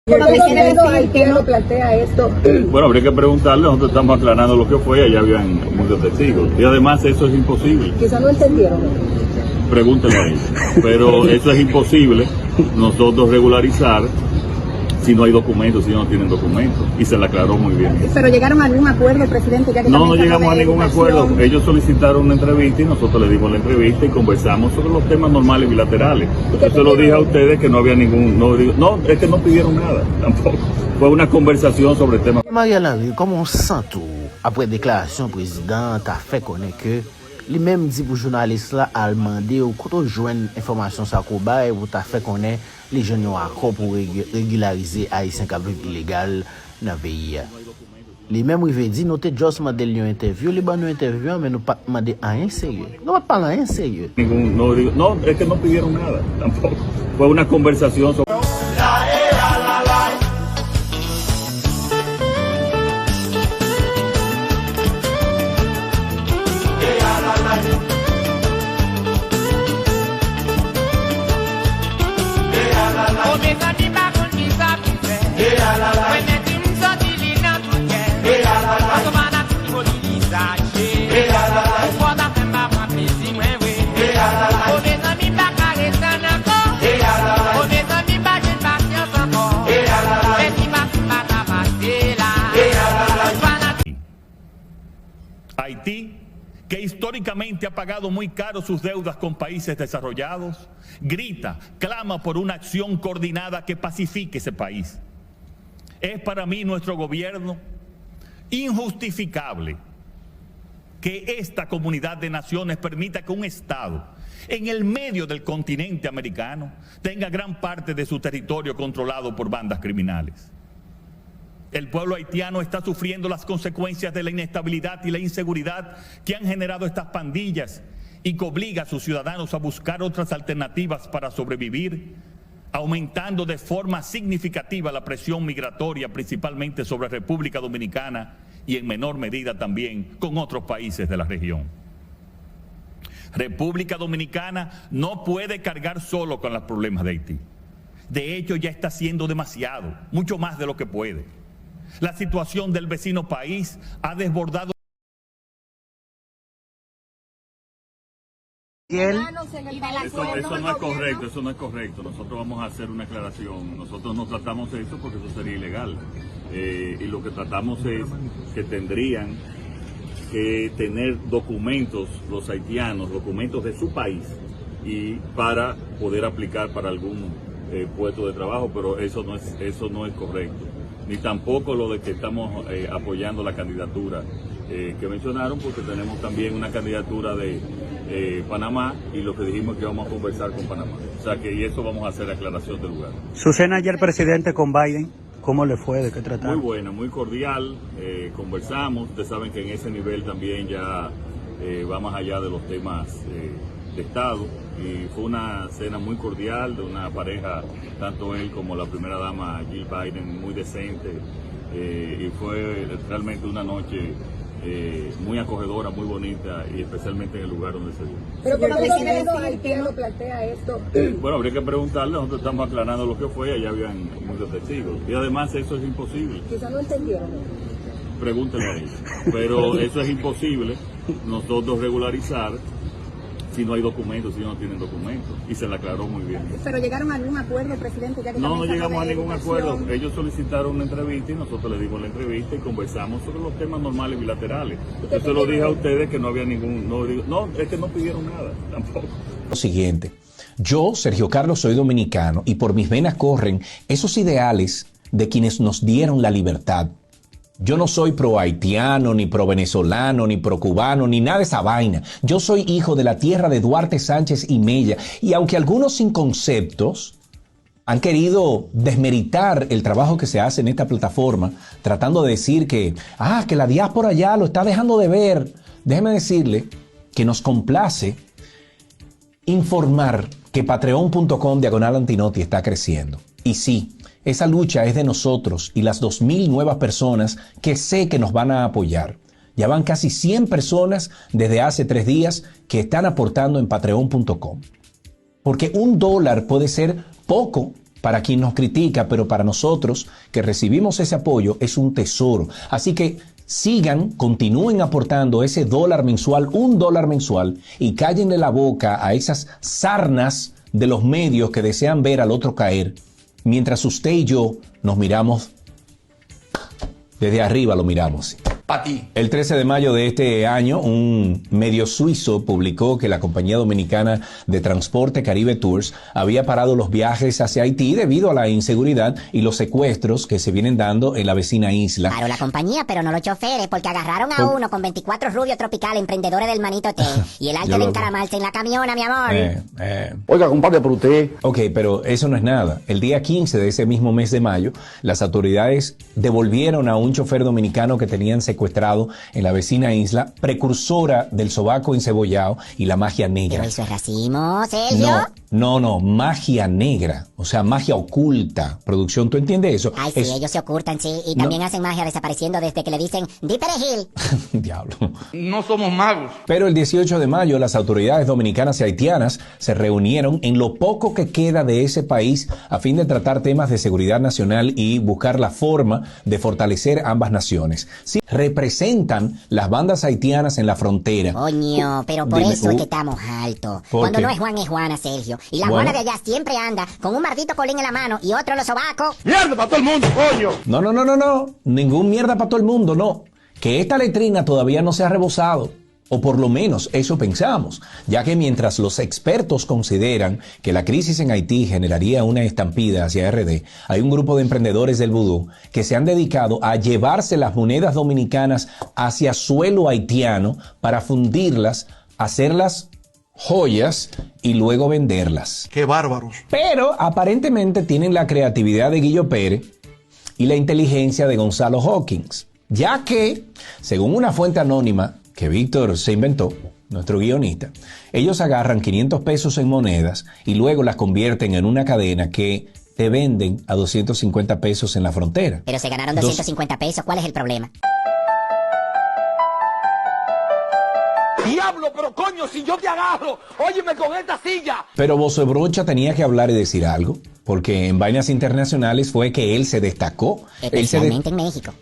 Bueno, presidente, ¿quién lo plantea esto? Bueno, habría que preguntarle, nosotros estamos aclarando lo que fue, allá habían muchos testigos. Y además eso es imposible. Quizás no entendieron. Pregúntenle a ellos. Pero eso es imposible nosotros regularizar si no hay documentos, si no tienen documentos. Y se le aclaró muy bien. Pero llegaron a algún acuerdo, presidente, ya que no llegamos a ningún acuerdo. Ellos solicitaron una entrevista y nosotros le dimos la entrevista y conversamos sobre los temas normales bilaterales. Yo se lo dije a ustedes que no había ningún... No, es que no pidieron nada tampoco. Fue una conversación sobre temas... Mariel Henry, comment sent tout après déclaration président a fait connaître que li même dit pour journaliste là a demandé ou quand joindre information ça ko ba ou t'a fait connaître les jeunes ont accord pour régulariser haïtien qui vivent illégal dans pays. Les mêmes rivé dit nous te juste mandé une interview, les bonnes interview mais nous pas demander rien sérieux. Nous pas parler rien sérieux. No, es que no pidieron nada tampoco. Fue una conversación sobre... Haití, que históricamente ha pagado muy caro sus deudas con países desarrollados, grita, clama por una acción coordinada que pacifique ese país. Es para mí, nuestro gobierno, injustificable que esta comunidad de naciones permita que un Estado en el medio del continente americano tenga gran parte de su territorio controlado por bandas criminales. El pueblo haitiano está sufriendo las consecuencias de la inestabilidad y la inseguridad que han generado estas pandillas y que obliga a sus ciudadanos a buscar otras alternativas para sobrevivir, aumentando de forma significativa la presión migratoria, principalmente sobre República Dominicana y en menor medida también con otros países de la región. República Dominicana no puede cargar solo con los problemas de Haití. De hecho, ya está haciendo demasiado, mucho más de lo que puede. La situación del vecino país ha desbordado. Eso no es correcto, eso no es correcto. Nosotros vamos a hacer una aclaración. Nosotros no tratamos eso porque eso sería ilegal. Y lo que tratamos es que tendrían que tener documentos los haitianos, documentos de su país, y para poder aplicar para algún puesto de trabajo, pero eso no es correcto. Ni tampoco lo de que estamos apoyando la candidatura que mencionaron, porque tenemos también una candidatura de Panamá y lo que dijimos que vamos a conversar con Panamá. O sea que y eso vamos a hacer aclaración del lugar. Su cena ayer, presidente, con Biden, ¿cómo le fue? ¿De qué trataron? Muy buena, muy cordial, conversamos. Ustedes saben que en ese nivel también ya va más allá de los temas de Estado, y fue una cena muy cordial de una pareja, tanto él como la primera dama Jill Biden, muy decente, y fue realmente una noche muy acogedora, muy bonita, y especialmente en el lugar donde se dio. Pero como presidente, ¿quién lo plantea esto? Bueno, habría que preguntarle, nosotros estamos aclarando lo que fue, allá habían muchos testigos, y además eso es imposible. Quizás no entendieron. Pregúntenle a ellos. Pero eso es imposible nosotros regularizar si no hay documentos, si no tienen documentos. Y se le aclaró muy bien. Pero llegaron a algún acuerdo, presidente, ya que no llegamos a ningún acuerdo. Ellos solicitaron una entrevista y nosotros le dimos la entrevista y conversamos sobre los temas normales bilaterales. Yo se lo dije a ustedes que no había ningún... No, es que no pidieron nada tampoco. Lo siguiente, yo, Sergio Carlos, soy dominicano y por mis venas corren esos ideales de quienes nos dieron la libertad. Yo no soy pro haitiano, ni pro venezolano, ni pro cubano, ni nada de esa vaina. Yo soy hijo de la tierra de Duarte, Sánchez y Mella. Y aunque algunos sin conceptos han querido desmeritar el trabajo que se hace en esta plataforma, tratando de decir que la diáspora ya lo está dejando de ver, déjeme decirle que nos complace informar que patreon.com/Antinotti está creciendo. Y sí, esa lucha es de nosotros y las 2.000 nuevas personas que sé que nos van a apoyar. Ya van casi 100 personas desde hace 3 días que están aportando en patreon.com. Porque $1 puede ser poco para quien nos critica, pero para nosotros que recibimos ese apoyo es un tesoro. Así que sigan, continúen aportando ese $1 mensual, $1 mensual, y cállenle la boca a esas sarnas de los medios que desean ver al otro caer, mientras usted y yo nos miramos desde arriba, lo miramos. El 13 de mayo de este año, un medio suizo publicó que la compañía dominicana de transporte Caribe Tours había parado los viajes hacia Haití debido a la inseguridad y los secuestros que se vienen dando en la vecina isla. Paró la compañía, pero no los choferes, porque agarraron a uno con 24 rubios tropicales, emprendedores del Manito T, y el arte de encaramarse en la camiona, mi amor. Oiga, compadre, pero usted... Ok, pero eso no es nada. El día 15 de ese mismo mes de mayo, las autoridades devolvieron a un chofer dominicano que tenían secuestrado en la vecina isla, precursora del sobaco encebollado y la magia negra. ¿Pero eso es racismo, Sergio? No, magia negra, o sea, magia oculta. Producción, ¿tú entiendes eso? Ay, sí, ellos se ocultan, sí, y también hacen magia desapareciendo desde que le dicen di perejil. Diablo. No somos magos. Pero el 18 de mayo las autoridades dominicanas y haitianas se reunieron en lo poco que queda de ese país a fin de tratar temas de seguridad nacional y buscar la forma de fortalecer ambas naciones. Sí, representan las bandas haitianas en la frontera. Coño, pero por Dime, eso es que estamos altos. ¿Por Cuando qué? no es Juan, es Juana, Sergio. Y la Bueno. Juana de allá siempre anda con un maldito colín en la mano y otro en los sobacos. ¡Mierda para todo el mundo, coño! No. Ningún mierda para todo el mundo, no. Que esta letrina todavía no se ha rebosado. O por lo menos eso pensamos, ya que mientras los expertos consideran que la crisis en Haití generaría una estampida hacia RD, hay un grupo de emprendedores del vudú que se han dedicado a llevarse las monedas dominicanas hacia suelo haitiano para fundirlas, hacerlas joyas y luego venderlas. ¡Qué bárbaros! Pero aparentemente tienen la creatividad de Guillo Pérez y la inteligencia de Gonzalo Hawkins, ya que, según una fuente anónima que Víctor se inventó, nuestro guionista, ellos agarran 500 pesos en monedas y luego las convierten en una cadena que te venden a 250 pesos en la frontera. Pero se ganaron 250 pesos, ¿cuál es el problema? ¡Diablo, pero coño, si yo te agarro! ¡Óyeme con esta silla! Pero Bozo Brocha tenía que hablar y decir algo, porque en Vainas Internacionales fue que él se destacó. Especialmente en México.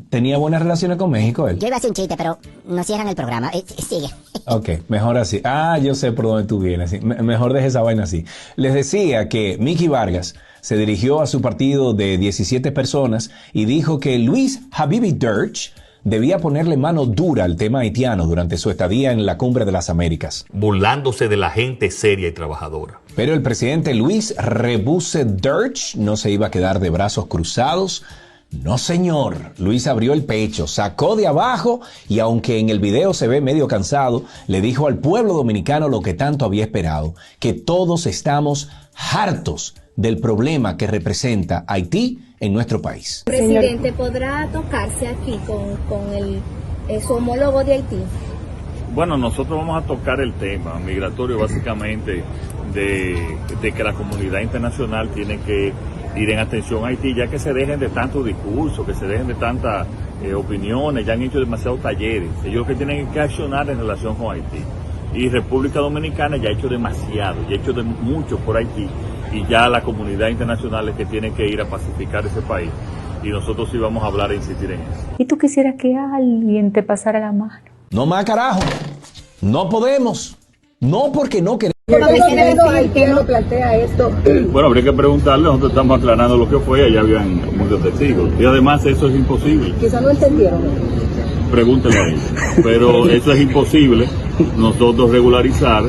Tenía buenas relaciones con México él. Yo iba a hacer un chiste, pero no cierran el programa. Sigue. Ok, mejor así. Yo sé por dónde tú vienes. Mejor deje esa vaina así. Les decía que Mickey Vargas se dirigió a su partido de 17 personas y dijo que Luis Habibi Dirch debía ponerle mano dura al tema haitiano durante su estadía en la Cumbre de las Américas, burlándose de la gente seria y trabajadora. Pero el presidente Luis Rebuse Dirch no se iba a quedar de brazos cruzados. No, señor. Luis abrió el pecho, sacó de abajo y aunque en el video se ve medio cansado, le dijo al pueblo dominicano lo que tanto había esperado, que todos estamos hartos del problema que representa Haití en nuestro país. Presidente, ¿podrá tocarse aquí con su homólogo de Haití? Bueno, nosotros vamos a tocar el tema migratorio básicamente de que la comunidad internacional tiene que ir en atención a Haití, ya que se dejen de tantos discursos, que se dejen de tantas opiniones, ya han hecho demasiados talleres. Ellos lo que tienen que accionar en relación con Haití. Y República Dominicana ya ha hecho demasiado, ya ha hecho mucho por Haití, y ya la comunidad internacional es que tiene que ir a pacificar ese país. Y nosotros sí vamos a hablar e insistir en eso. ¿Y tú quisieras que alguien te pasara la mano? No más carajo. No podemos. No porque no queremos. ¿Por qué el presidente haitiano plantea esto? Bueno, habría que preguntarle, nosotros estamos aclarando lo que fue, allá habían muchos testigos. Y además eso es imposible. Quizás no entendieron. Pregúntele a ellos. Pero eso es imposible nosotros regularizar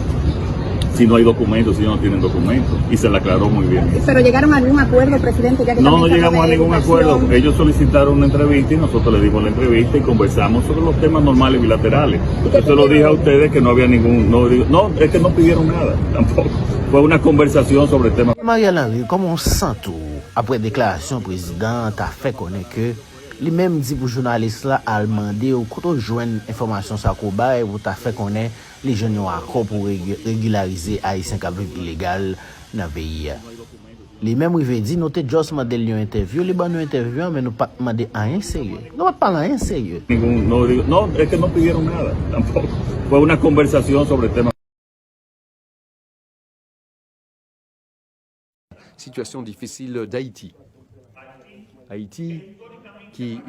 si no hay documentos, si no tienen documentos. Y se le aclaró muy bien. Pero llegaron a algún acuerdo, presidente, ya que No también se llegamos a habla de ningún educación. acuerdo. Ellos solicitaron una entrevista y nosotros le dimos la entrevista y conversamos sobre los temas normales bilaterales. Yo se lo dije a ustedes que no había ningún... No, es que no pidieron nada tampoco. Fue una conversación sobre el tema. Mariel Henry, comment sent tou apre deklarasyon prezident a fe konen ke li menm di pou jounalist la al mande ou koto jwen informasyon sa kou bay ou ta fe konen li jen yon akor pou regularize Haitien kap viv ilegal nan peyi ya. Li menm rive di nou te jos mande li yon interview, li ban yon interview men nou pa mande ayen serye. Nou pa pala ayen serye. No, es que no pidieron nada tampoco. Fue una conversación sobre el tema. situation difficile d'Haïti. Haïti, qui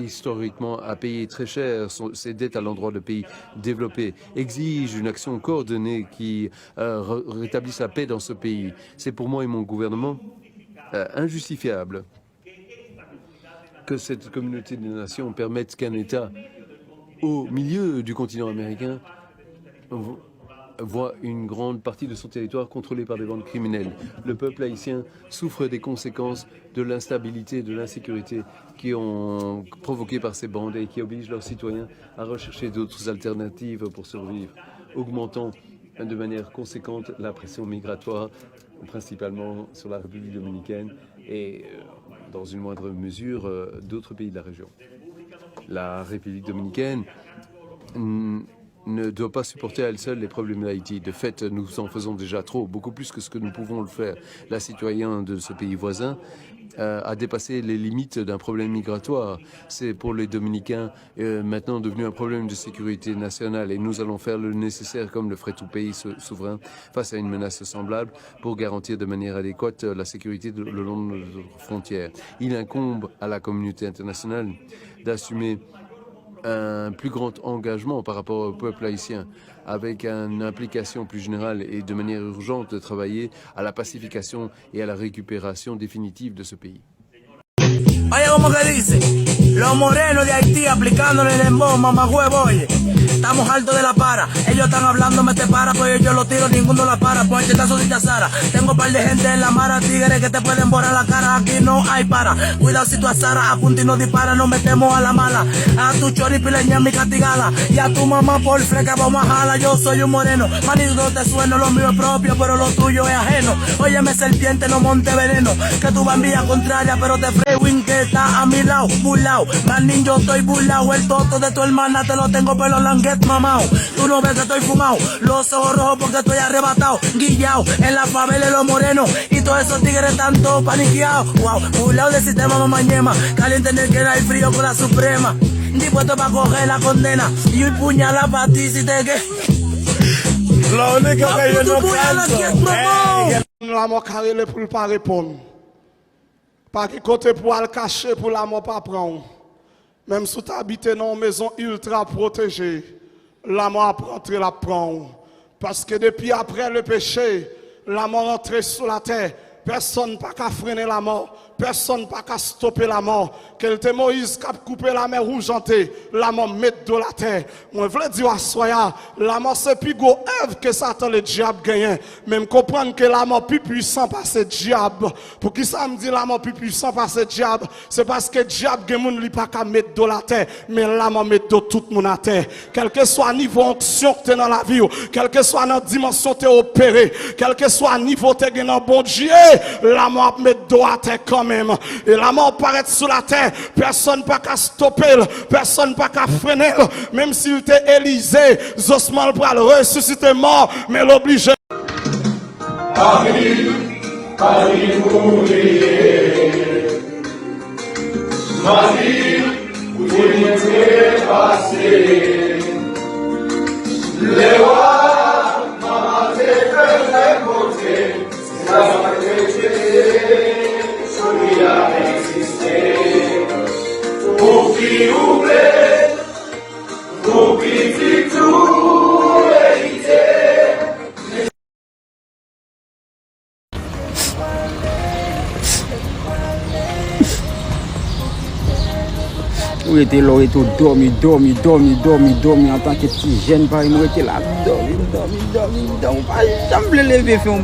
historiquement a payé très cher ses dettes à l'endroit de pays développés, exige une action coordonnée qui rétablisse la paix dans ce pays. C'est pour moi et mon gouvernement injustifiable que cette communauté des nations permette qu'un État au milieu du continent américain voit une grande partie de son territoire contrôlée par des bandes criminelles. Le peuple haïtien souffre des conséquences de l'instabilité et de l'insécurité qui ont provoqué par ces bandes et qui obligent leurs citoyens à rechercher d'autres alternatives pour survivre, augmentant de manière conséquente la pression migratoire, principalement sur la République dominicaine et, dans une moindre mesure, d'autres pays de la région. La République dominicaine ne doit pas supporter à elle seule les problèmes d'Haïti. De fait, nous en faisons déjà trop, beaucoup plus que ce que nous pouvons le faire. La citoyen de ce pays voisin a dépassé les limites d'un problème migratoire. C'est pour les Dominicains maintenant devenu un problème de sécurité nationale et nous allons faire le nécessaire, comme le ferait tout pays souverain, face à une menace semblable pour garantir de manière adéquate la sécurité le long de nos frontières. Il incombe à la communauté internationale d'assumer un plus grand engagement par rapport au peuple haïtien, avec une implication plus générale et de manière urgente de travailler à la pacification et à la récupération définitive de ce pays. Oye, como que dice, los morenos de Haití aplicándole el embón, mamagüevo, oye. Estamos hartos de la para, ellos están hablando, me te para, pues yo lo tiro, ninguno la para, pues chetazo de Chazara. Tengo un par de gente en la mara, tigres que te pueden borrar la cara, aquí no hay para. Cuidado si tú azara, apunta y no dispara, nos metemos a la mala. A tu choripileña mi castigala, y a tu mamá por freca vamos a jala. Yo soy un moreno, manito te sueno, lo mío es propio, pero lo tuyo es ajeno. Óyeme serpiente, no monte veneno, que tú vas en vía contraria, pero te frewin que está a mi lado, burlao. Manín, yo estoy burlao, el toto de tu hermana te lo tengo pelo languet mamao. Tú no ves que estoy fumado, los ojos rojos porque estoy arrebatado, guillao, en la favela de los morenos, y todos esos tigres están todos paniqueados. Wow, burlao del sistema mamañema, caliente en el que hay frío con la suprema, dispuesto para coger la condena, y un puñalada para ti si te que. Lo único que yo no canso la mort carré pour pas répondre. Pas qui côté pour le cacher pour la mort pas prendre. Même si tu habites dans une maison ultra protégée, la mort a rentré la prendre. Parce que depuis après le péché, la mort rentrée sous la terre. Personne n'a qu'à freiner la mort. Personne n'a qu'à stopper la mort. Quel était Moïse qui a coupé la mer rouge, la mort mettre de la terre. Moi, je veux dire à Soya, la mort c'est plus gros œuvre que Satan le diable gagne. Même comprendre que la mort plus puissant par ce diable. Pour qui ça me dit la mort plus puissant par ce diable? C'est parce que le diable ne pas qu'à mettre de la terre, mais la mort met de tout le monde à terre. Quel que soit le niveau d'onction que tu es dans la vie, quel que soit la dimension que tu es opéré, quel que soit le niveau que tu es dans bon Dieu, la mort met de la terre quand même. Et la mort paraît sur la terre. Personne pas qu'à stopper, personne pas qu'à freiner. Même s'il était Élysée, Zosman pour le ressusciter mort, mais l'obligé. Où était là, et tout dormi en tant que petit jeune, par exemple, était là, dormi, pas jamais lever, fait un